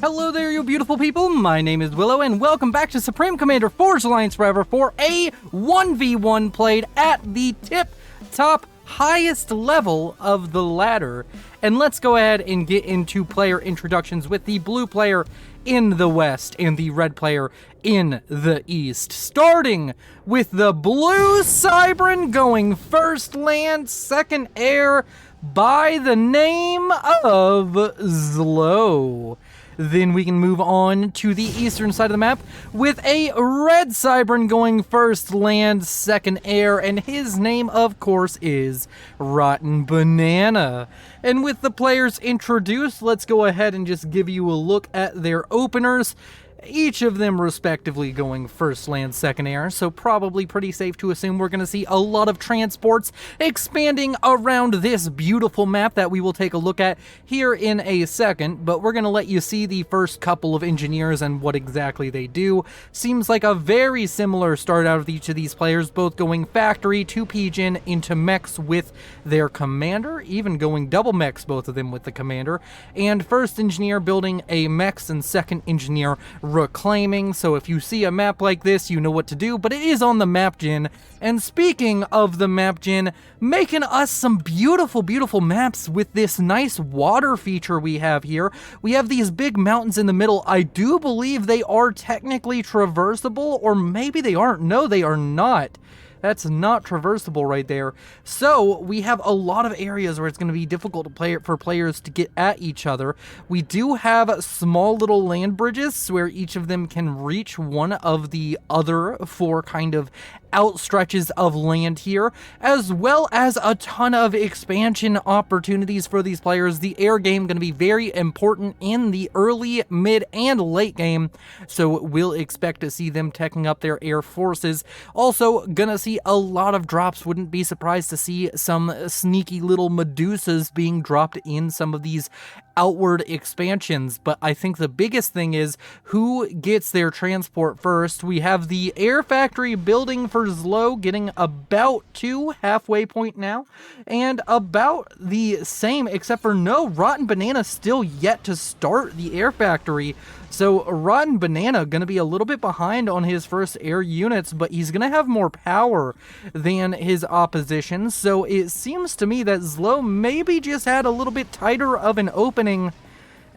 Hello there, you beautiful people. My name is Willow, and welcome back to Supreme Commander Forged Alliance Forever for a 1v1 played at the tip-top highest level of the ladder. And let's go ahead and get into player introductions with the blue player in the west and the red player in the east. Starting with the blue Cybran going first land, second air by the name of Zlo. Then we can move on to the eastern side of the map with a red Cybran going first land, second air, and his name, of course, is Rotten Banana. And with the players introduced, let's go ahead and just give you a look at their openers. Each of them respectively going first land, second air, so probably pretty safe to assume we're going to see a lot of transports expanding around this beautiful map that we will take a look at here in a second, but we're going to let you see the first couple of engineers and what exactly they do. Seems like a very similar start out of each of these players, both going factory to Pigeon into mechs with their commander, even going double mechs, both of them with the commander, and first engineer building a mechs and second engineer reclaiming. So if you see a map like this, you know what to do, but it is on the map gen. And speaking of the map gen, making us some beautiful maps with this nice water feature we have here. We have these big mountains in the middle. I do believe they are technically traversable, or maybe they aren't. No, they are not. That's not traversable right there. So we have a lot of areas where it's going to be difficult to play for players to get at each other. We do have small little land bridges where each of them can reach one of the other four kind of outstretches of land here, as well as a ton of expansion opportunities for these players. The air game going to be very important in the early, mid, and late game, so we'll expect to see them teching up their air forces. Also gonna see a lot of drops. Wouldn't be surprised to see some sneaky little Medusas being dropped in some of these outward expansions, but I think the biggest thing is who gets their transport first. We have the air factory building for Zlo getting about to halfway point now, and about the same, except for no, Rotten Banana still yet to start the air factory. So Rotten Banana going to be a little bit behind on his first air units, but he's going to have more power than his opposition. So it seems to me that Zlo maybe just had a little bit tighter of an opening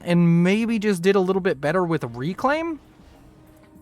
and maybe just did a little bit better with reclaim.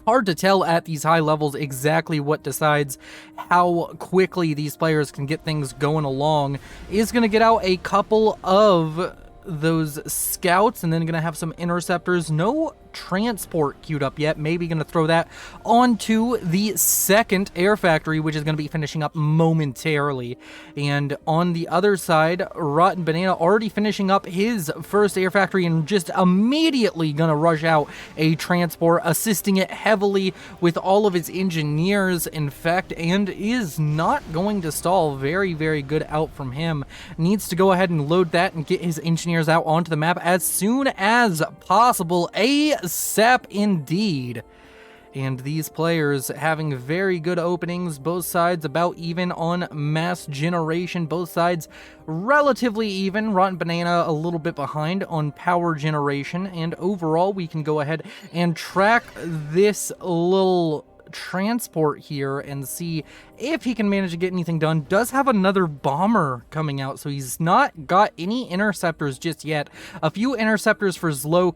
Hard to tell at these high levels exactly what decides how quickly these players can get things going along. Is going to get out a couple of those scouts and then going to have some interceptors. No transport queued up yet. Maybe going to throw that onto the second air factory, which is going to be finishing up momentarily. And on the other side, Rotten Banana already finishing up his first air factory and just immediately going to rush out a transport, assisting it heavily with all of his engineers, in fact, and is not going to stall. Very good out from him. Needs to go ahead and load that and get his engineers out onto the map as soon as possible. ASAP indeed. And these players having very good openings, both sides about even on mass generation, both sides relatively even. Rotten Banana a little bit behind on power generation, and overall we can go ahead and track this little transport here and see if he can manage to get anything done. Does have another bomber coming out, so he's not got any interceptors just yet. A few interceptors for Zlo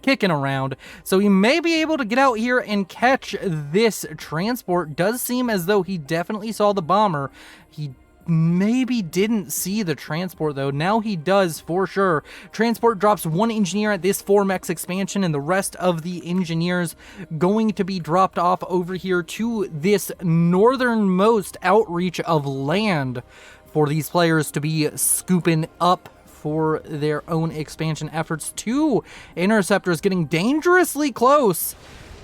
kicking around, so he may be able to get out here and catch this transport. Does seem as though he definitely saw the bomber. He maybe didn't see the transport though. Now he does for sure. Transport drops one engineer at this 4-mex expansion, and the rest of the engineers going to be dropped off over here to this northernmost outreach of land for these players to be scooping up for their own expansion efforts. 2 interceptors getting dangerously close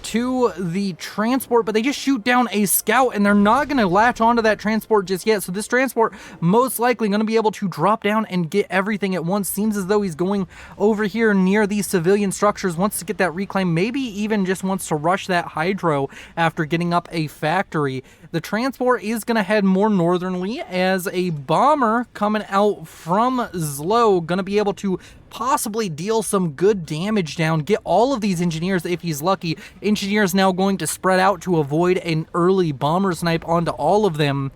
to the transport, but they just shoot down a scout and they're not going to latch onto that transport just yet. So this transport most likely going to be able to drop down and get everything at once. Seems as though he's going over here near these civilian structures, wants to get that reclaim, maybe even just wants to rush that hydro after getting up a factory. The transport is going to head more northernly as a bomber coming out from Zlo going to be able to possibly deal some good damage down, get all of these engineers if he's lucky. Engineers now going to spread out to avoid an early bomber snipe onto all of them.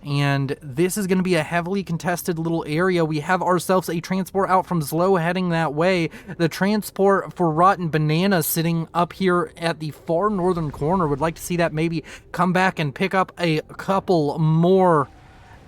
And this is going to be a heavily contested little area. We have ourselves a transport out from Zlo heading that way. The transport for Rotten Banana sitting up here at the far northern corner. Would like to see that maybe come back and pick up a couple more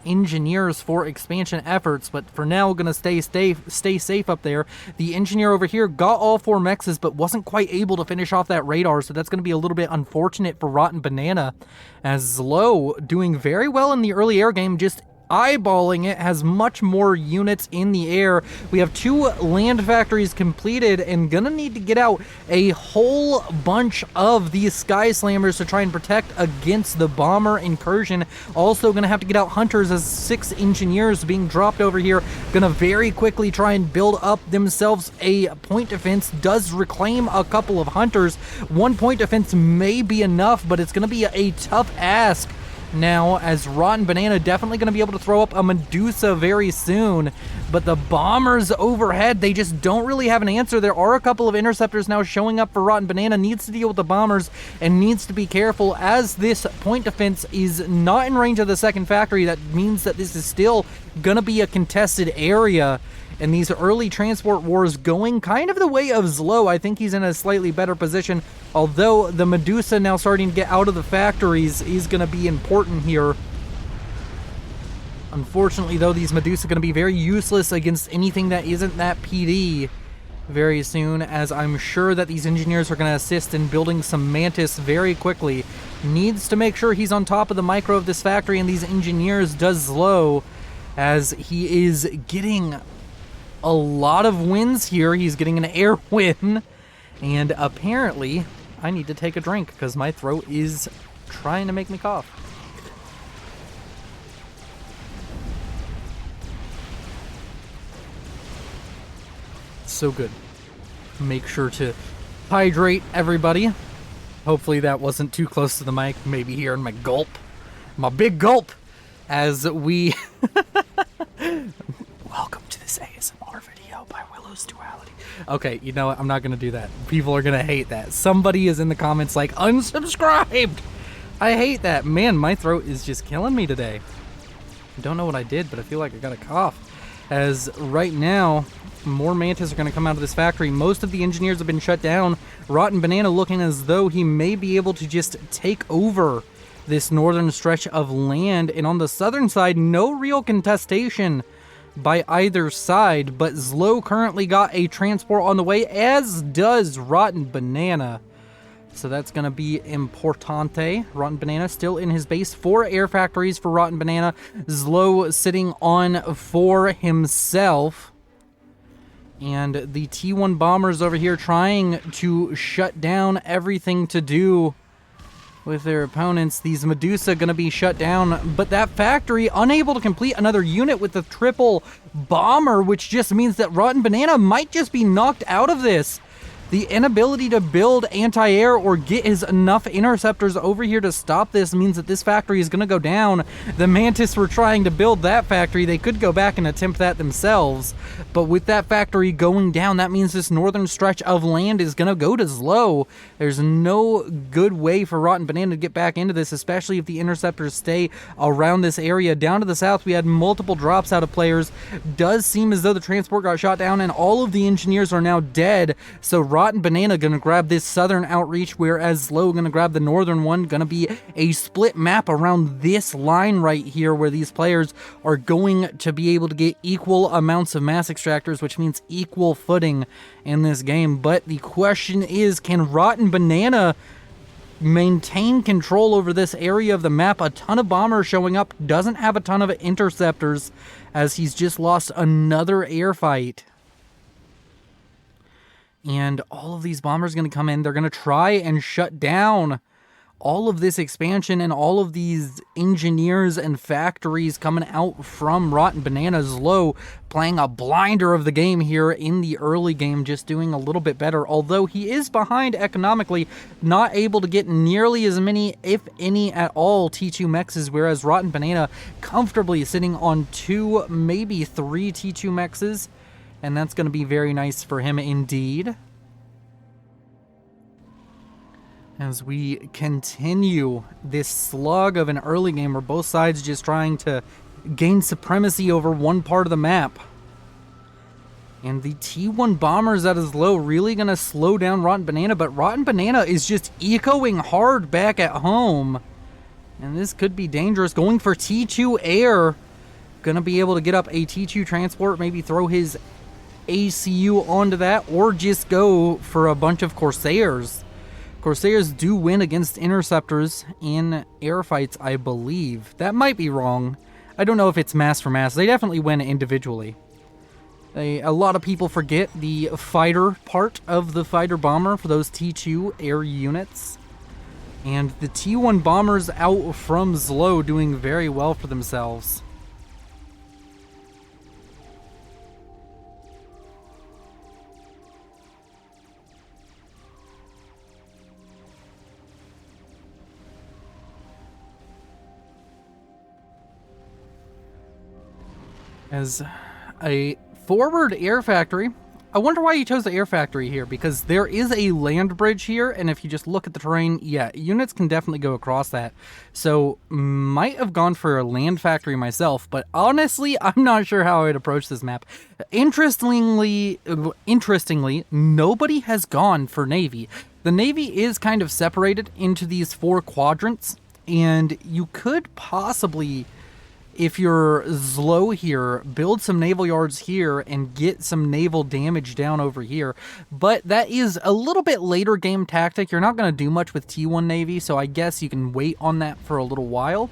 engineers for expansion efforts, but for now gonna stay safe up there. The engineer over here got all 4 mexes but wasn't quite able to finish off that radar, so that's gonna be a little bit unfortunate for Rotten Banana, as Zlo doing very well in the early air game, just eyeballing it, has much more units in the air. We have 2 land factories completed and gonna need to get out a whole bunch of these Sky Slammers to try and protect against the bomber incursion. Also gonna have to get out hunters, as 6 engineers being dropped over here. Gonna very quickly try and build up themselves a point defense. Does reclaim a couple of hunters. 1 point defense may be enough, but it's gonna be a tough ask now, as Rotten Banana definitely going to be able to throw up a Medusa very soon, but the bombers overhead, they just don't really have an answer. There are a couple of interceptors now showing up for Rotten Banana. Needs to deal with the bombers and needs to be careful, as this point defense is not in range of the second factory. That means that this is still going to be a contested area. And these early transport wars going kind of the way of Zlo. I think he's in a slightly better position, although the Medusa now starting to get out of the factories is going to be important here. Unfortunately, though, these Medusa are going to be very useless against anything that isn't that PD very soon, as I'm sure that these engineers are going to assist in building some Mantis very quickly. Needs to make sure he's on top of the micro of this factory, and these engineers does Zlo, as he is getting a lot of wins here. He's getting an air win, and apparently I need to take a drink because my throat is trying to make me cough. So good. Make sure to hydrate, everybody. Hopefully that wasn't too close to the mic. Maybe hearing my gulp, my big gulp, as we welcome to this ASMR video by Willow's Duality. Okay, you know what? I'm not going to do that. People are going to hate that. Somebody is in the comments like, unsubscribed! I hate that. Man, my throat is just killing me today. I don't know what I did, but I feel like I got a cough. As right now, more Mantis are going to come out of this factory. Most of the engineers have been shut down. Rotten Banana looking as though he may be able to just take over this northern stretch of land. And on the southern side, no real contestation by either side, but Zlo currently got a transport on the way, as does Rotten Banana. So that's going to be importante. Rotten Banana still in his base. 4 air factories for Rotten Banana. Zlo sitting on 4 himself. And the T1 bombers over here trying to shut down everything to do with their opponents. These Medusa going to be shut down, but that factory unable to complete another unit with the triple bomber, which just means that Rotten Banana might just be knocked out of this. The inability to build anti-air or get his enough interceptors over here to stop this means that this factory is going to go down. The Mantis were trying to build that factory. They could go back and attempt that themselves, but with that factory going down, that means this northern stretch of land is going to go to Zlo. There's no good way for Rotten Banana to get back into this, especially if the interceptors stay around this area. Down to the south, we had multiple drops out of players. Does seem as though the transport got shot down and all of the engineers are now dead, so Rotten Banana gonna grab this southern outreach, whereas Zlo gonna grab the northern one. Gonna be a split map around this line right here, where these players are going to be able to get equal amounts of mass extractors, which means equal footing in this game. But the question is, can Rotten Banana maintain control over this area of the map? A ton of bombers showing up, doesn't have a ton of interceptors, as he's just lost another air fight. And all of these bombers are going to come in. They're going to try and shut down all of this expansion and all of these engineers and factories coming out from Rotten Banana. Zlo playing a blinder of the game here in the early game, just doing a little bit better. Although he is behind economically, not able to get nearly as many, if any at all, T2 mexes, whereas Rotten Banana comfortably sitting on 2, maybe 3 T2 mexes. and that's going to be very nice for him indeed. As we continue this slug of an early game where both sides just trying to gain supremacy over one part of the map. And the T1 bombers that is low really going to slow down Rotten Banana, but Rotten Banana is just ecoing hard back at home. And this could be dangerous. Going for T2 air. Going to be able to get up a T2 transport, maybe throw his ACU onto that, or just go for a bunch of Corsairs. Corsairs do win against interceptors in air fights, I believe. That might be wrong. I don't know if it's mass for mass. They definitely win individually. A lot of people forget the fighter part of the fighter bomber for those T2 air units. And the T1 bombers out from Zlo doing very well for themselves. As a forward air factory, I wonder why you chose the air factory here, because there is a land bridge here, and if you just look at the terrain, yeah, units can definitely go across that. So, might have gone for a land factory myself, but honestly, I'm not sure how I'd approach this map. Interestingly, nobody has gone for Navy. The Navy is kind of separated into these 4 quadrants, and you could possibly, if you're Zlo here, build some naval yards here and get some naval damage down over here. But that is a little bit later game tactic. You're not going to do much with T1 Navy, so I guess you can wait on that for a little while.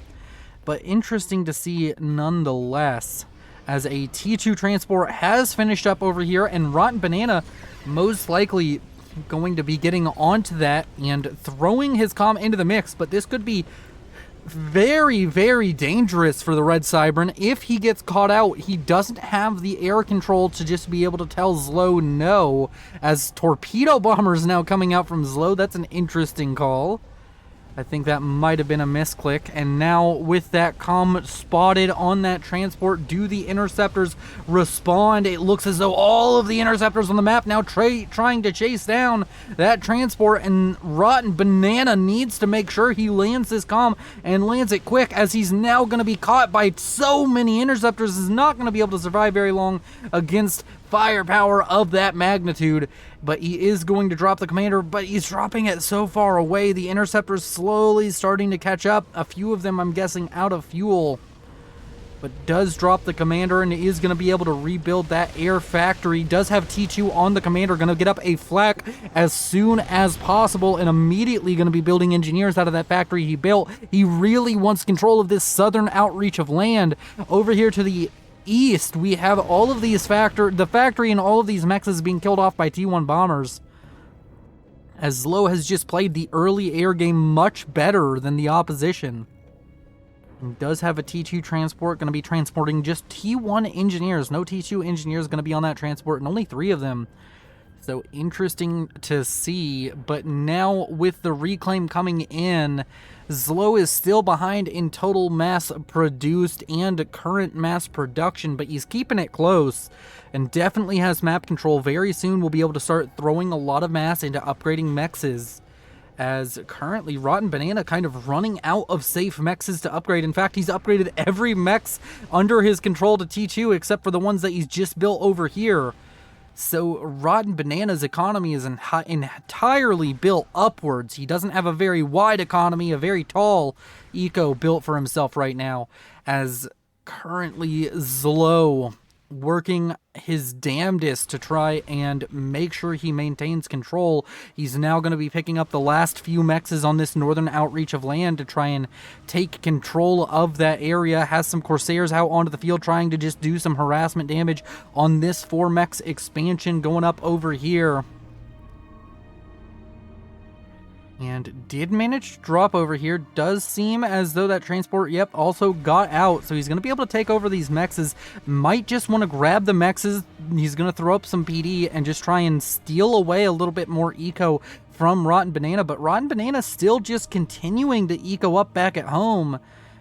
But interesting to see nonetheless, as a T2 transport has finished up over here, and Rotten Banana most likely going to be getting onto that and throwing his comm into the mix. But this could be very, very dangerous for the Red Cybern. If he gets caught out, he doesn't have the air control to just be able to tell Zlo no, as torpedo bombers now coming out from Zlo. That's an interesting call. I think that might have been a misclick. And now with that comm spotted on that transport, do the interceptors respond? It looks as though all of the interceptors on the map now trying to chase down that transport, and Rotten Banana needs to make sure he lands this comm and lands it quick, as he's now going to be caught by so many interceptors. Is not going to be able to survive very long against firepower of that magnitude. But he is going to drop the commander, but he's dropping it so far away. The interceptors slowly starting to catch up. A few of them, I'm guessing, out of fuel. But does drop the commander and is going to be able to rebuild that air factory. Does have T2 on the commander. Going to get up a flak as soon as possible and immediately going to be building engineers out of that factory he built. He really wants control of this southern outreach of land. Over here to the east, we have all of these the factory and all of these mechs being killed off by T1 bombers, as Zlo has just played the early air game much better than the opposition. And does have a T2 transport, going to be transporting just T1 engineers. No T2 engineers going to be on that transport, and only 3 of them. So interesting to see. But now with the reclaim coming in, Zlo is still behind in total mass produced and current mass production, but he's keeping it close and definitely has map control. Very soon we'll be able to start throwing a lot of mass into upgrading mexes, as currently Rotten Banana kind of running out of safe mexes to upgrade. In fact, he's upgraded every mex under his control to T2 except for the ones that he's just built over here. So Rotten Banana's economy is entirely built upwards. He doesn't have a very wide economy, a very tall eco built for himself right now, as currently Zlo working his damnedest to try and make sure he maintains control. He's now going to be picking up the last few mexes on this northern outreach of land to try and take control of that area. Has some Corsairs out onto the field trying to just do some harassment damage on this 4 mex expansion going up over here. And did manage to drop over here. Does seem as though that transport, yep, also got out. So he's going to be able to take over these mexes. Might just want to grab the mexes. He's going to throw up some PD and just try and steal away a little bit more eco from Rotten Banana. But Rotten Banana still just continuing to eco up back at home,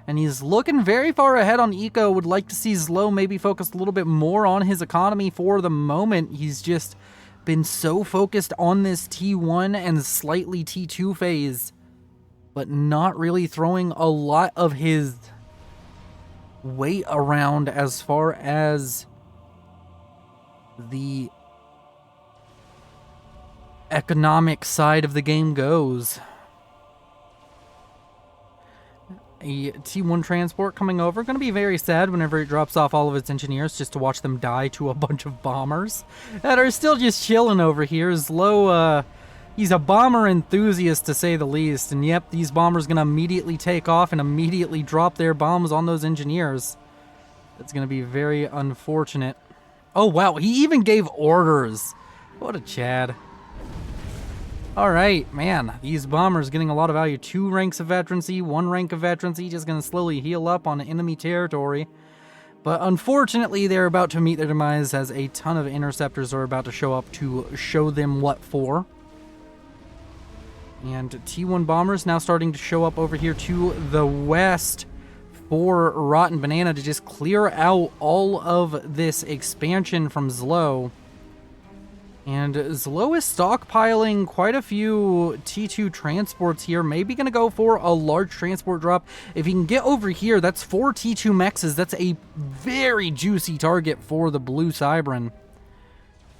And he's looking very far ahead on eco. Would like to see Zlo maybe focus a little bit more on his economy for the moment. He's just been so focused on this T1 and slightly T2 phase, but not really throwing a lot of his weight around as far as the economic side of the game goes. A T1 transport coming over. Going to be very sad whenever it drops off all of its engineers just to watch them die to a bunch of bombers that are still just chilling over here. Zlo, he's a bomber enthusiast to say the least. And yep, these bombers going to immediately take off and immediately drop their bombs on those engineers. That's going to be very unfortunate. Oh wow, he even gave orders. What a Chad. Alright, man, these bombers getting a lot of value. 2 ranks of veterancy, 1 rank of veterancy, just going to slowly heal up on enemy territory. But unfortunately, they're about to meet their demise as a ton of interceptors are about to show up to show them what for. And T1 bombers now starting to show up over here to the west for Rotten Banana to just clear out all of this expansion from Zlo. And Zlo is stockpiling quite a few T2 transports here. Maybe going to go for a large transport drop. If he can get over here, that's 4 T2 mexes. That's a very juicy target for the Blue Cybran.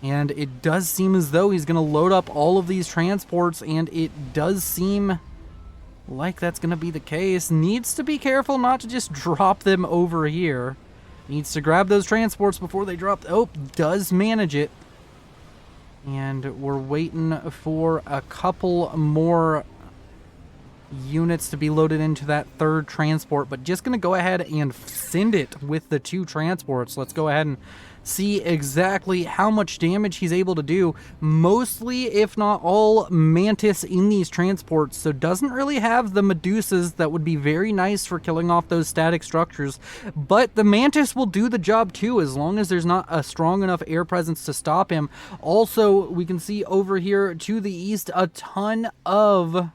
And it does seem as though he's going to load up all of these transports, and it does seem like that's going to be the case. Needs to be careful not to just drop them over here. Needs to grab those transports before they drop. Oh, does manage it. And we're waiting for a couple more units to be loaded into that 3rd transport, but just going to go ahead and send it with the 2 transports. Let's go ahead and see exactly how much damage he's able to do. Mostly, if not all, Mantis in these transports, so doesn't really have the Medusas that would be very nice for killing off those static structures, but the Mantis will do the job too, as long as there's not a strong enough air presence to stop him. Also, we can see over here to the east a ton of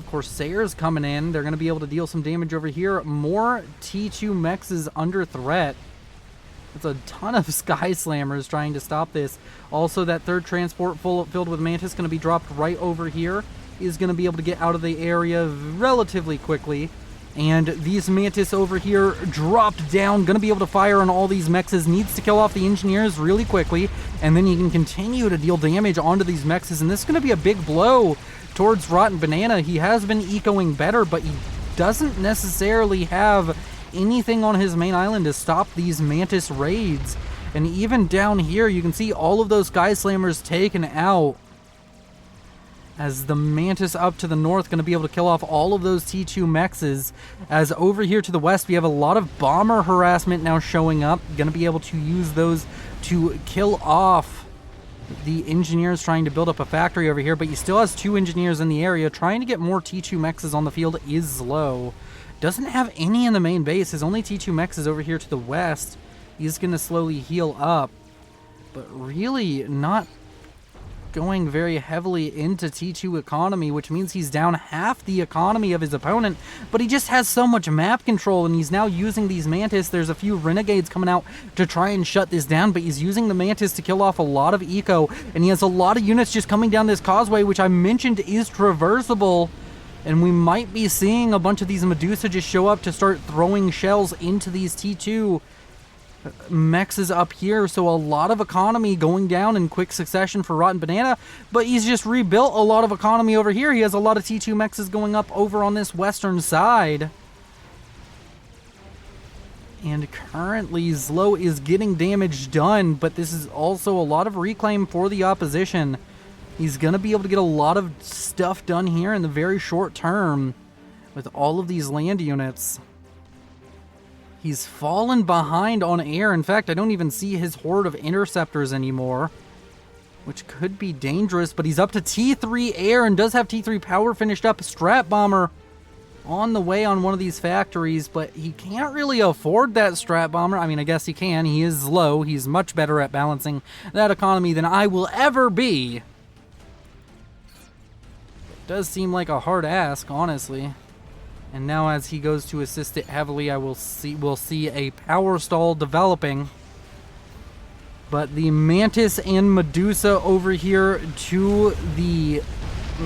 Corsairs coming in. They're going to be able to deal some damage over here. More T2 mexes under threat. It's a ton of Sky Slammers trying to stop this. Also, that 3rd transport filled with Mantis going to be dropped right over here. Is going to be able to get out of the area relatively quickly. And these Mantis over here dropped down. Going to be able to fire on all these mexes. Needs to kill off the engineers really quickly. And then you can continue to deal damage onto these mexes. And this is going to be a big blow towards Rotten Banana. He has been ecoing better, but he doesn't necessarily have anything on his main island to stop these Mantis raids. And even down here, you can see all of those Sky Slammers taken out, as the Mantis up to the north going to be able to kill off all of those T2 mexes. As over here to the west, we have a lot of bomber harassment now showing up. Going to be able to use those to kill off the engineers trying to build up a factory over here, but he still has 2 engineers in the area. Trying to get more T2 mexes on the field is Zlo. Doesn't have any in the main base. His only T2 mex is over here to the west. He's going to slowly heal up, but really not going very heavily into T2 economy, which means he's down half the economy of his opponent, but he just has so much map control, and he's now using these Mantis. There's a few Renegades coming out to try and shut this down, but he's using the Mantis to kill off a lot of eco, and he has a lot of units just coming down this causeway, which I mentioned is traversable, and we might be seeing a bunch of these Medusa just show up to start throwing shells into these T2 mexes up here. So a lot of economy going down in quick succession for Rotten Banana, but he's just rebuilt a lot of economy over here. He has a lot of T2 mexes going up over on this western side. And currently Zlo is getting damage done, but this is also a lot of reclaim for the opposition. He's going to be able to get a lot of stuff done here in the very short term with all of these land units. He's fallen behind on air. In fact, I don't even see his horde of interceptors anymore, which could be dangerous, but he's up to T3 air and does have T3 power finished up. Strat Bomber on the way on one of these factories, but he can't really afford that Strat Bomber. I mean, I guess he can. He is low. He's much better at balancing that economy than I will ever be. It does seem like a hard ask, honestly. And now as he goes to assist it heavily, we'll see a power stall developing. But the Mantis and Medusa over here to the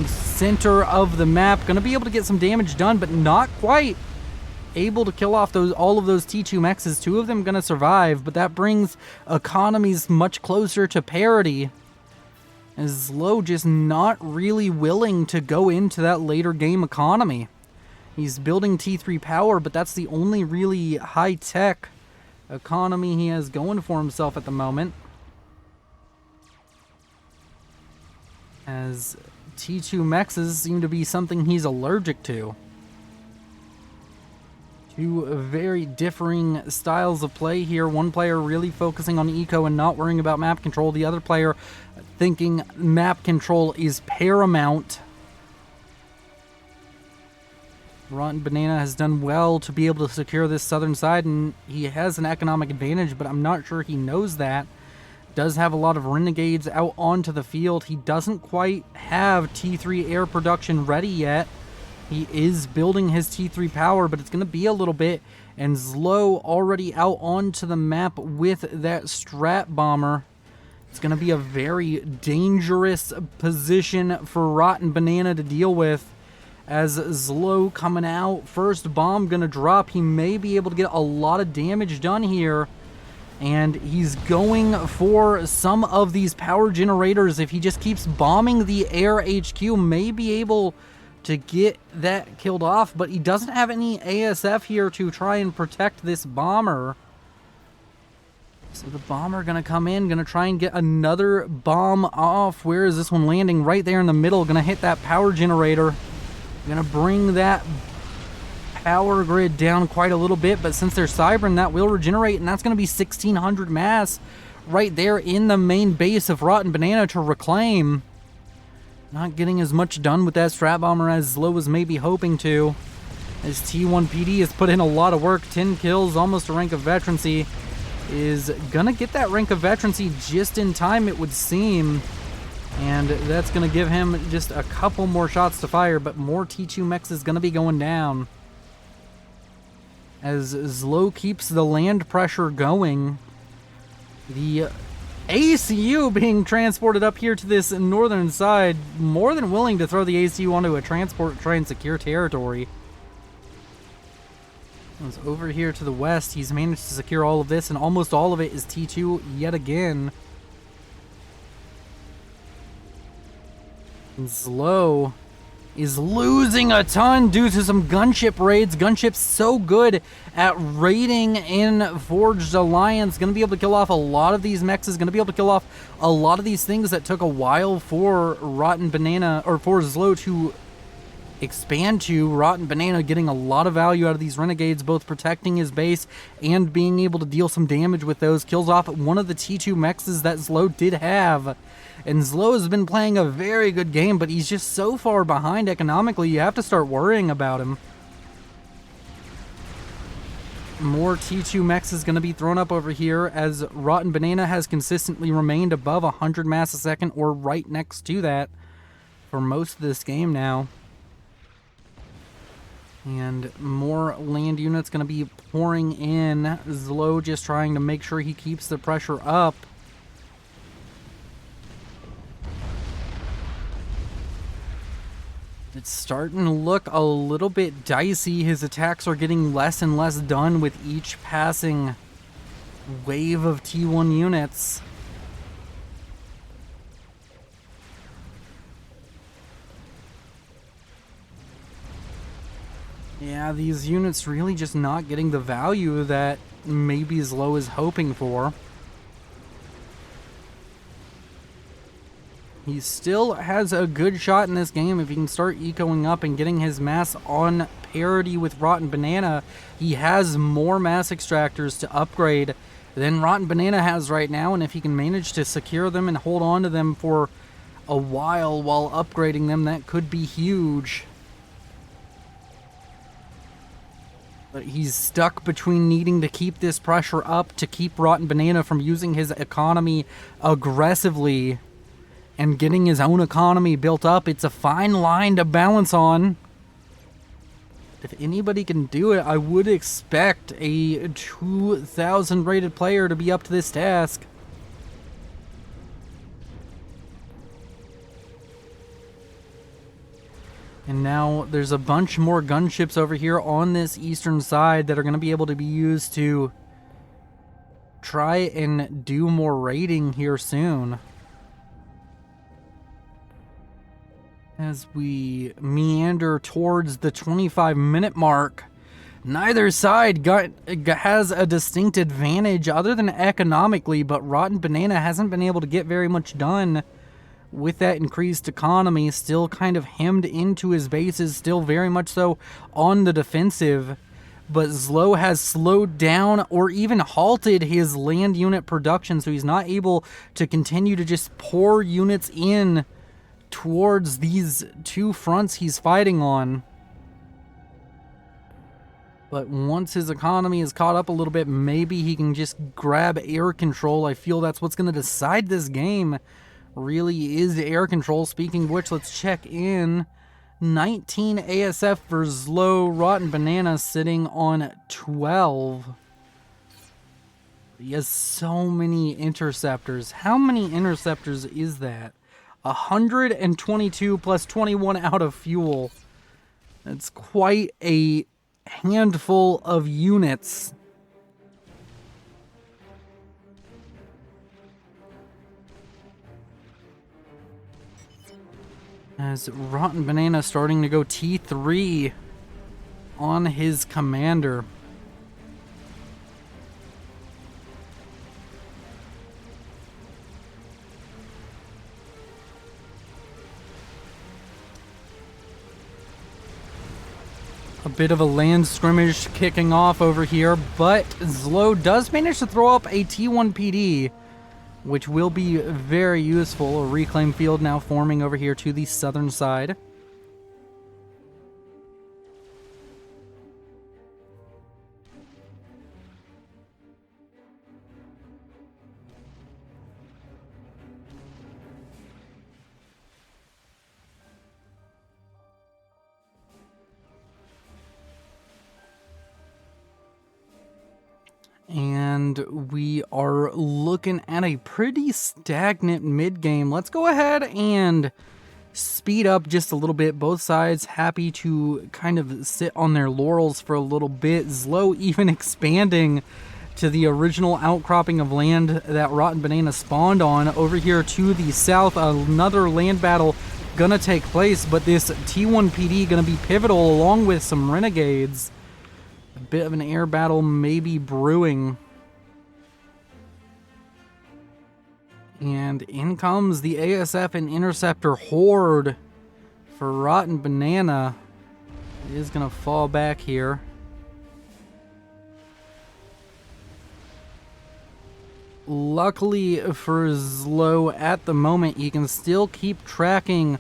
center of the map, going to be able to get some damage done, but not quite able to kill off all of those T2 mexes. 2 of them going to survive, but that brings economies much closer to parity. As Low just not really willing to go into that later game economy. He's building T3 power, but that's the only really high-tech economy he has going for himself at the moment. As T2 mexes seem to be something he's allergic to. 2 very differing styles of play here. One player really focusing on eco and not worrying about map control. The other player thinking map control is paramount. Rotten Banana has done well to be able to secure this southern side, and he has an economic advantage, but I'm not sure he knows that. Does have a lot of renegades out onto the field. He doesn't quite have T3 air production ready yet. He is building his T3 power, but it's going to be a little bit. And Zlo already out onto the map with that strat bomber. It's going to be a very dangerous position for Rotten Banana to deal with. As Zlo coming out, first bomb going to drop. He may be able to get a lot of damage done here. And he's going for some of these power generators. If he just keeps bombing the air HQ, may be able to get that killed off. But he doesn't have any ASF here to try and protect this bomber. So the bomber going to come in, going to try and get another bomb off. Where is this one landing? Right there in the middle. Going to hit that power generator. Going to bring that power grid down quite a little bit, but since they're cybering, that will regenerate, and that's going to be 1,600 mass right there in the main base of Rotten Banana to reclaim. Not getting as much done with that strat bomber as Zlo was maybe hoping to, as T1PD has put in a lot of work. 10 kills, almost a rank of veterancy. Is going to get that rank of veterancy just in time, it would seem. And that's going to give him just a couple more shots to fire, but more T2 mechs is going to be going down. As Zlo keeps the land pressure going, the ACU being transported up here to this northern side, more than willing to throw the ACU onto a transport to try and secure territory. As over here to the west, he's managed to secure all of this, and almost all of it is T2 yet again. Zlo is losing a ton due to some gunship raids. Gunship's so good at raiding in Forged Alliance. Going to be able to kill off a lot of these mechs. Is going to be able to kill off a lot of these things that took a while for Rotten Banana, or for Zlo to expand to. Rotten Banana getting a lot of value out of these renegades, both protecting his base and being able to deal some damage with those. Kills off one of the T2 mechs that Zlo did have. And Zlo has been playing a very good game, but he's just so far behind economically, you have to start worrying about him. More T2 mechs is going to be thrown up over here, as Rotten Banana has consistently remained above 100 mass a second, or right next to that, for most of this game now. And more land units going to be pouring in. Zlo just trying to make sure he keeps the pressure up. It's starting to look a little bit dicey. His attacks are getting less and less done with each passing wave of T1 units. Yeah, these units really just not getting the value that maybe Zlo is hoping for. He still has a good shot in this game if he can start ecoing up and getting his mass on parity with Rotten Banana. He has more mass extractors to upgrade than Rotten Banana has right now, and if he can manage to secure them and hold on to them for a while upgrading them, that could be huge. But he's stuck between needing to keep this pressure up to keep Rotten Banana from using his economy aggressively and getting his own economy built up. It's a fine line to balance on. If anybody can do it, I would expect a 2,000 rated player to be up to this task. And now there's a bunch more gunships over here on this eastern side that are going to be able to be used to try and do more raiding here soon. As we meander towards the 25-minute mark, neither side has a distinct advantage other than economically, but Rotten Banana hasn't been able to get very much done with that increased economy, still kind of hemmed into his bases, still very much so on the defensive. But Zlo has slowed down or even halted his land unit production, so he's not able to continue to just pour units in towards these two fronts he's fighting on. But once his economy is caught up a little bit, maybe he can just grab air control. I feel that's what's going to decide this game. Really is air control. Speaking of which, let's check in. 19 ASF for Zlo. Rotten Banana sitting on 12. He has so many interceptors. How many interceptors is that? 122 plus 21 out of fuel. That's quite a handful of units. As Rotten Banana starting to go T3 on his commander. A bit of a land scrimmage kicking off over here, but Zlo does manage to throw up a T1 PD, which will be very useful. A reclaim field now forming over here to the southern side. And we are looking at a pretty stagnant mid-game. Let's go ahead and speed up just a little bit. Both sides happy to kind of sit on their laurels for a little bit. Zlo even expanding to the original outcropping of land that Rotten Banana spawned on. Over here to the south, another land battle gonna take place, but this T1 PD gonna be pivotal along with some renegades. A bit of an air battle maybe brewing. And in comes the ASF and Interceptor horde for Rotten Banana. It is going to fall back here. Luckily for Zlo at the moment, he can still keep tracking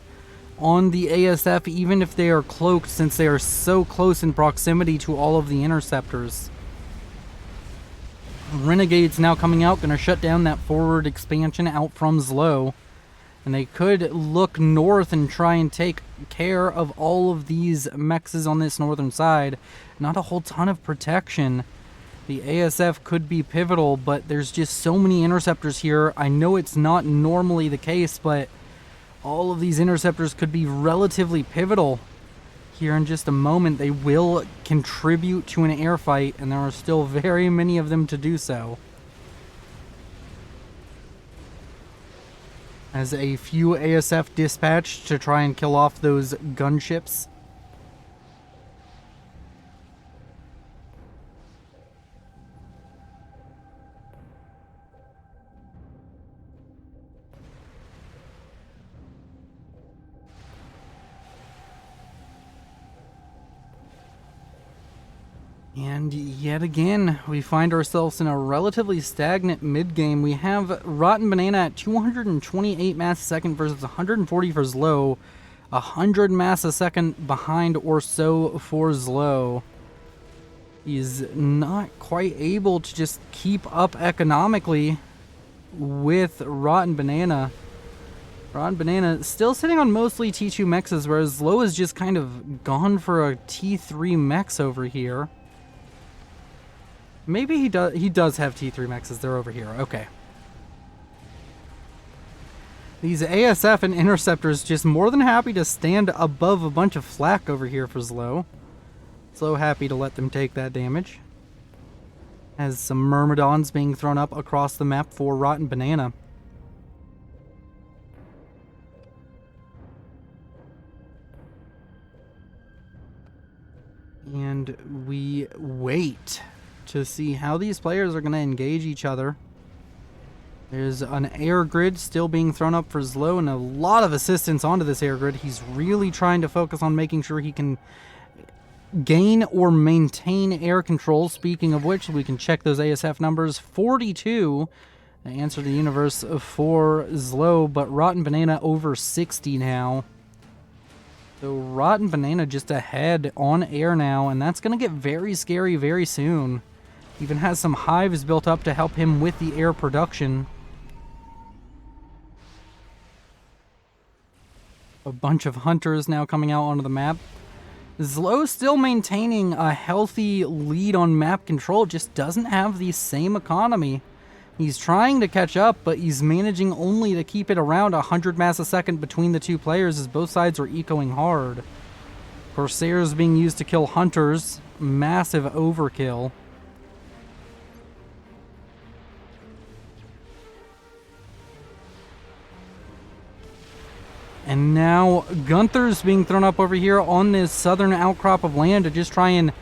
on the ASF even if they are cloaked, since they are so close in proximity to all of the interceptors. Renegades now coming out, going to shut down that forward expansion out from Zlo. And they could look north and try and take care of all of these mexes on this northern side. Not a whole ton of protection. The ASF could be pivotal, but there's just so many interceptors here. I know it's not normally the case, but all of these interceptors could be relatively pivotal. Here in just a moment, they will contribute to an air fight, and there are still very many of them to do so. As a few ASF dispatched to try and kill off those gunships. And yet again, we find ourselves in a relatively stagnant mid-game. We have Rotten Banana at 228 mass a second versus 140 for Zlo. 100 mass a second behind or so for Zlo. He's not quite able to just keep up economically with Rotten Banana. Rotten Banana still sitting on mostly T2 mexes, whereas Zlo is just kind of gone for a T3 mex over here. Maybe he does have T3 mexes. They're over here. Okay. These ASF and Interceptors just more than happy to stand above a bunch of flak over here for Zlo. Zlo happy to let them take that damage. Has some Myrmidons being thrown up across the map for Rotten Banana. And we wait to see how these players are going to engage each other. There's an air grid still being thrown up for Zlo and a lot of assistance onto this air grid. He's really trying to focus on making sure he can gain or maintain air control. Speaking of which, we can check those ASF numbers. 42, the answer to the universe for Zlo, but Rotten Banana over 60 now. So Rotten Banana just ahead on air now, and that's going to get very scary very soon. Even has some hives built up to help him with the air production. A bunch of hunters now coming out onto the map. Zlo still maintaining a healthy lead on map control, just doesn't have the same economy. He's trying to catch up, but he's managing only to keep it around 100 mass a second between the two players as both sides are ecoing hard. Corsairs being used to kill hunters. Massive overkill. And now Gunther's being thrown up over here on this southern outcrop of land to just try and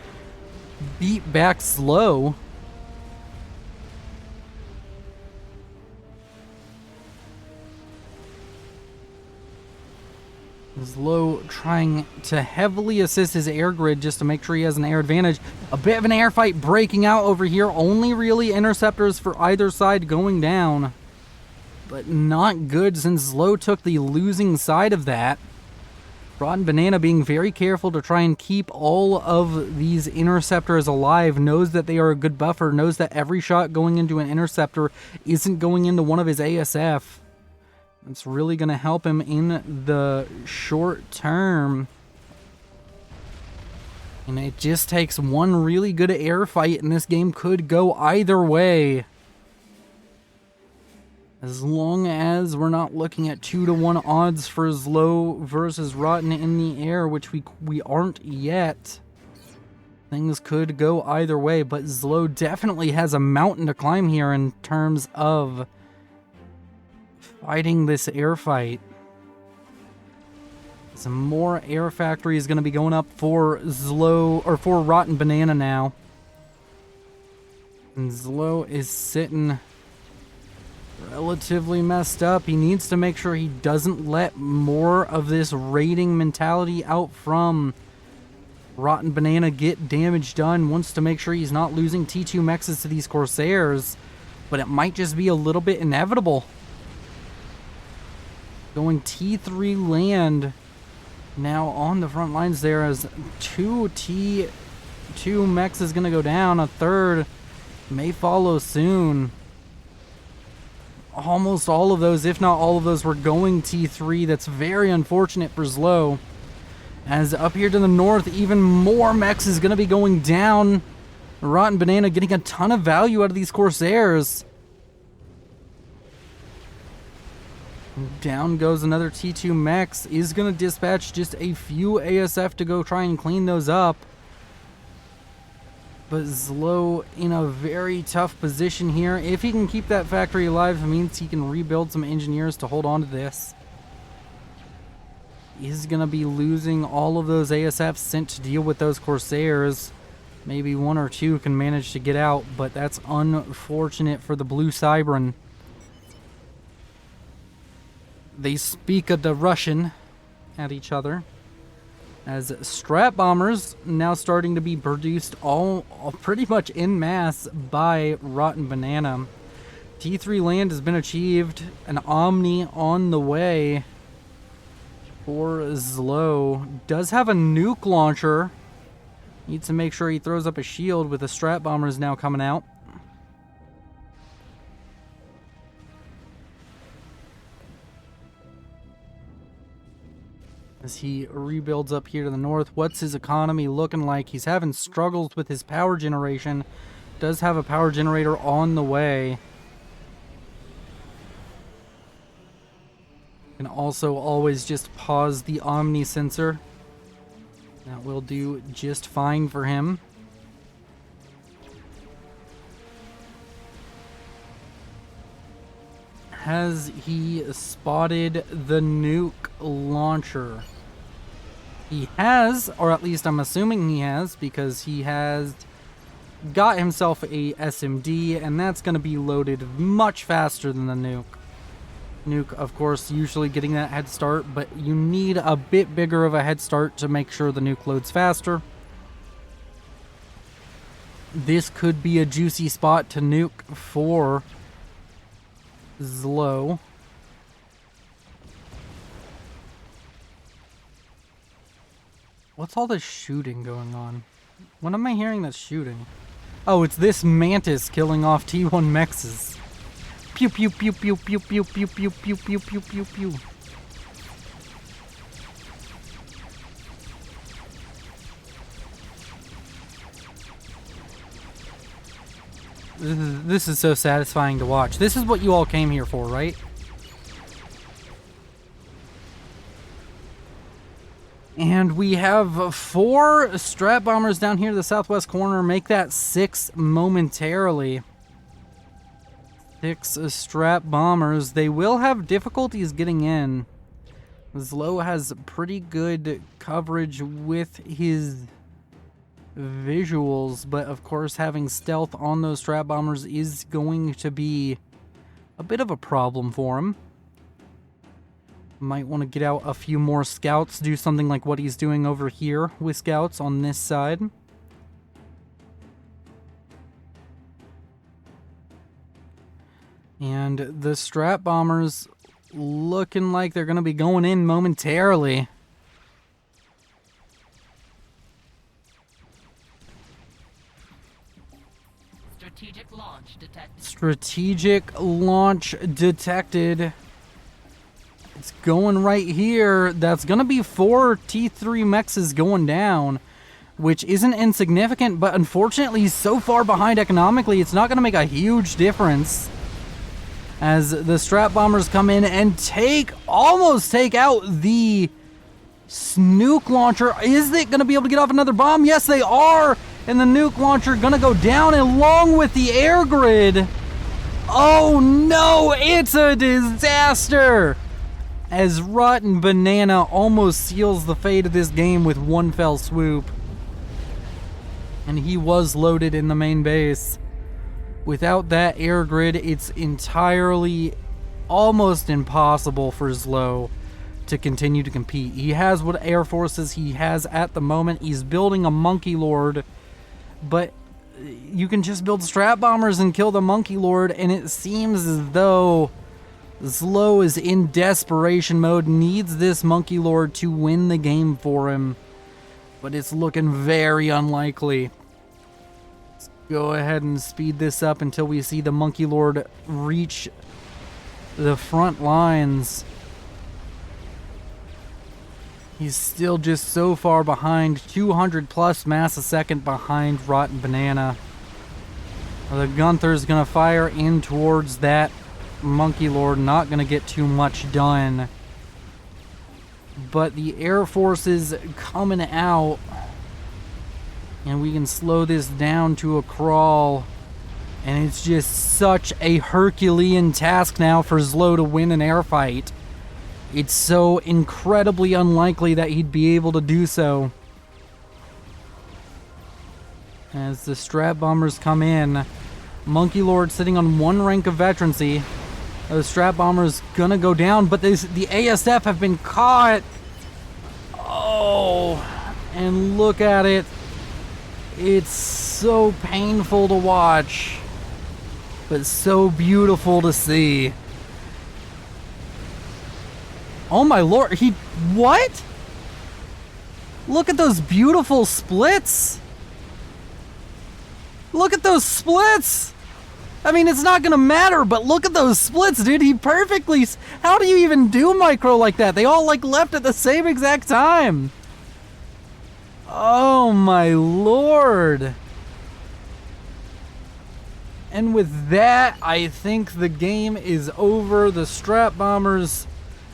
beat back Zlo. Zlo trying to heavily assist his air grid just to make sure he has an air advantage. A bit of an air fight breaking out over here. Only really interceptors for either side going down. But not good since Zlo took the losing side of that. Rotten Banana being very careful to try and keep all of these interceptors alive. Knows that they are a good buffer. Knows that every shot going into an interceptor isn't going into one of his ASF. It's really going to help him in the short term. And it just takes one really good air fight, and this game could go either way. As long as we're not looking at 2-to-1 odds for Zlo versus Rotten in the air, which we aren't yet. Things could go either way, but Zlo definitely has a mountain to climb here in terms of fighting this air fight. Some more air factory is going to be going up for Zlo, or for Rotten Banana now. And Zlo is sitting relatively messed up. He needs to make sure he doesn't let more of this raiding mentality out from Rotten Banana get damage done. Wants to make sure he's not losing T2 mexes to these Corsairs, but it might just be a little bit inevitable. Going T3 land now on the front lines there as 2 T2 mechs is going to go down. A third may follow soon. Almost all of those, if not all of those, were going T3. That's very unfortunate for Zlo. As up here to the north, even more mechs is going to be going down. Rotten Banana getting a ton of value out of these Corsairs. Down goes another T2 mechs. Is going to dispatch just a few ASF to go try and clean those up. But Zlo in a very tough position here. If he can keep that factory alive, it means he can rebuild some engineers to hold on to this. He's going to be losing all of those ASFs sent to deal with those Corsairs. Maybe one or two can manage to get out, but that's unfortunate for the Blue Cybran. They speak of the Russian at each other. As strat bombers now starting to be produced all pretty much en masse by Rotten Banana. T3 land has been achieved. An Omni on the way for Zlo. Does have a nuke launcher. Needs to make sure he throws up a shield with the strat bombers now coming out. as he rebuilds up here to the north. What's his economy looking like? He's having struggles with his power generation. Does have a power generator on the way. Can also always just pause the Omni sensor. That will do just fine for him. Has he spotted the nuke launcher? He has, or at least I'm assuming he has, because he has got himself a SMD, and that's going to be loaded much faster than the nuke. Nuke, of course, usually getting that head start, but you need a bit bigger of a head start to make sure the nuke loads faster. This could be a juicy spot to nuke for Zlo. What's all this shooting going on? When am I hearing that shooting? Oh, it's this Mantis killing off T1 mexes. Pew pew pew pew pew pew pew pew pew pew pew pew pew. This is so satisfying to watch. This is what you all came here for, right? And we have 4 strat bombers down here to the southwest corner. Make that 6 momentarily. 6 strat bombers. They will have difficulties getting in. Zlo has pretty good coverage with his visuals, but of course having stealth on those strat bombers is going to be a bit of a problem for him. Might want to get out a few more scouts, do something like what he's doing over here with scouts on this side. And the strat bombers looking like they're going to be going in momentarily. Strategic launch detected. Strategic launch detected. It's going right here. That's going to be 4 T3 mexes going down, which isn't insignificant, but unfortunately he's so far behind economically, it's not going to make a huge difference. As the strat bombers come in and almost take out the nuke launcher. Is it going to be able to get off another bomb? Yes, they are. And the nuke launcher going to go down along with the air grid. Oh no, it's a disaster. As Rotten Banana almost seals the fate of this game with one fell swoop. And he was loaded in the main base. Without that air grid, it's entirely almost impossible for Zlo to continue to compete. He has what air forces he has at the moment. He's building a Monkey Lord, but you can just build strat bombers and kill the Monkey Lord, and it seems as though Zlo is in desperation mode, needs this Monkey Lord to win the game for him, but it's looking very unlikely. Let's go ahead and speed this up until we see the Monkey Lord reach the front lines. He's still just so far behind, 200 plus mass a second behind Rotten Banana. The Gunther's gonna fire in towards that Monkey Lord, not gonna get too much done. But the Air Force is coming out, and we can slow this down to a crawl. And it's just such a Herculean task now for Zlo to win an air fight. It's so incredibly unlikely that he'd be able to do so. As the strat bombers come in, Monkey Lord sitting on 1 rank of veterancy. The strat bombers gonna go down, but the ASF have been caught. Oh, and look at it. It's so painful to watch, but so beautiful to see. Oh my lord, what? Look at those beautiful splits. Look at those splits. I mean, it's not gonna matter, but look at those splits, dude. He perfectly... How do you even do micro like that? They all, like, left at the same exact time. Oh, my lord. And with that, I think the game is over. The Strat Bombers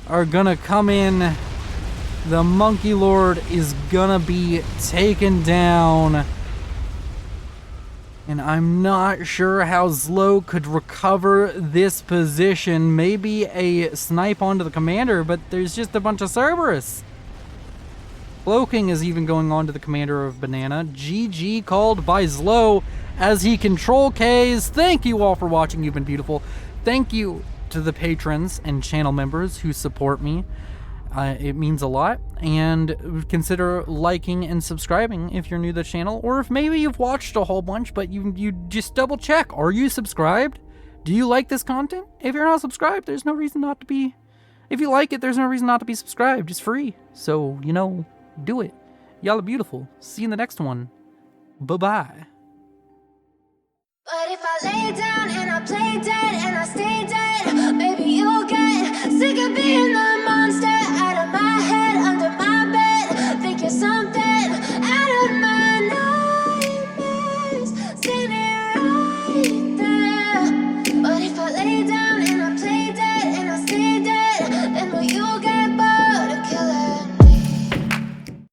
are gonna come in. The Monkey Lord is gonna be taken down. And I'm not sure how Zlo could recover this position. Maybe a snipe onto the commander, but there's just a bunch of Cerberus. Cloaking is even going on to the commander of Banana. GG called by Zlo as he control Ks. Thank you all for watching. You've been beautiful. Thank you to the patrons and channel members who support me. It means a lot, and consider liking and subscribing if you're new to the channel, or if maybe you've watched a whole bunch, but you just double check. Are you subscribed? Do you like this content? If you're not subscribed, there's no reason not to be. If you like it, there's no reason not to be subscribed. It's free. So, you know, do it. Y'all are beautiful. See you in the next one. Bye-bye. But if I lay down and I play dead and I stay dead, baby, you'll get sick of being the